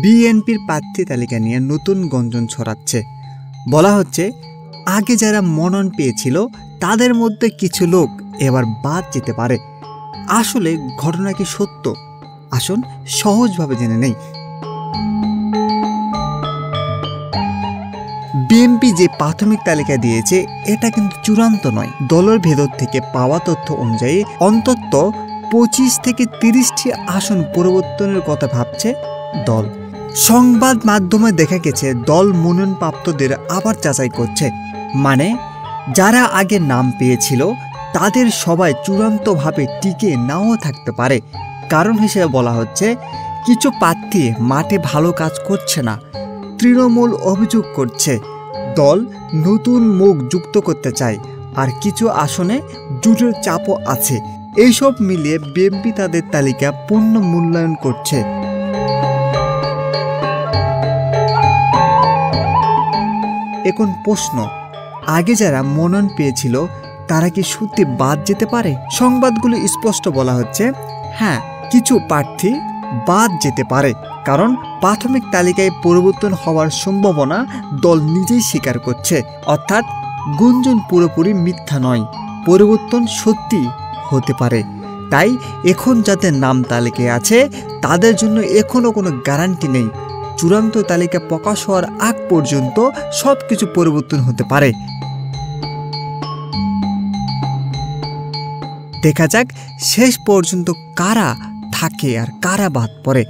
বিএনপির প্রার্থী তালিকা নিয়ে নতুন গুঞ্জন ছড়াচ্ছে। বলা হচ্ছে আগে যারা মনোনয়ন পেয়েছিল তাদের মধ্যে কিছু লোক এবার বাদ যেতে পারে। আসলে ঘটনা কি সত্য? আসুন সহজভাবে জেনে নেই। বিএনপি যে প্রাথমিক তালিকা দিয়েছে এটা কিন্তু চূড়ান্ত নয়। দলের ভেতর থেকে পাওয়া তথ্য অনুযায়ী অন্তত 25 থেকে 30টি আসন পরিবর্তনের কথা ভাবছে দল। সংবাদ মাধ্যমে দেখা গেছে দল মনোনয়নপ্রাপ্তদের আবার যাচাই করছে, মানে যারা আগে নাম পেয়েছিল তাদের সবাই চূড়ান্তভাবে টিকে নাও থাকতে পারে। কারণ হিসেবে বলা হচ্ছে কিছু প্রার্থী মাঠে ভালো কাজ করছে না, তৃণমূল অভিযোগ করছে, দল নতুন মুখ যুক্ত করতে চায়, আর কিছু আসনে জোটের চাপও আছে। এইসব মিলিয়ে বিএনপি তাদের তালিকা পূর্ণ মূল্যায়ন করছে। এখন প্রশ্ন, আগে যারা মনোনয়ন পেয়েছিল তারা কি সত্যি বাদ যেতে পারে? সংবাদগুলো স্পষ্ট বলা হচ্ছে হ্যাঁ, কিছু প্রার্থী বাদ যেতে পারে, কারণ প্রাথমিক তালিকায় পরিবর্তন হওয়ার সম্ভাবনা দল নিজেই স্বীকার করছে। অর্থাৎ গুঞ্জন পুরোপুরি মিথ্যা নয়, পরিবর্তন সত্যি হতে পারে। তাই এখন যাদের নাম তালিকায় আছে তাদের জন্য এখনও কোনো গ্যারান্টি নেই। চূড়ান্ত তালিকা প্রকাশ হওয়ার আগ পর্যন্ত সবকিছু পরিবর্তন হতে পারে। দেখা যাক শেষ পর্যন্ত কারা থাকে আর কারা বাদ পড়ে।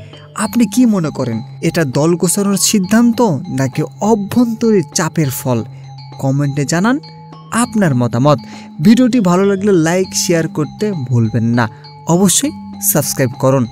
আপনি কি মনে করেন, এটা দল গোছানোর সিদ্ধান্ত নাকি অভ্যন্তরীণ চাপের ফল? কমেন্টে জানান আপনার মতামত। ভিডিওটি ভালো লাগলে লাইক শেয়ার করতে ভুলবেন না, অবশ্যই সাবস্ক্রাইব করুন।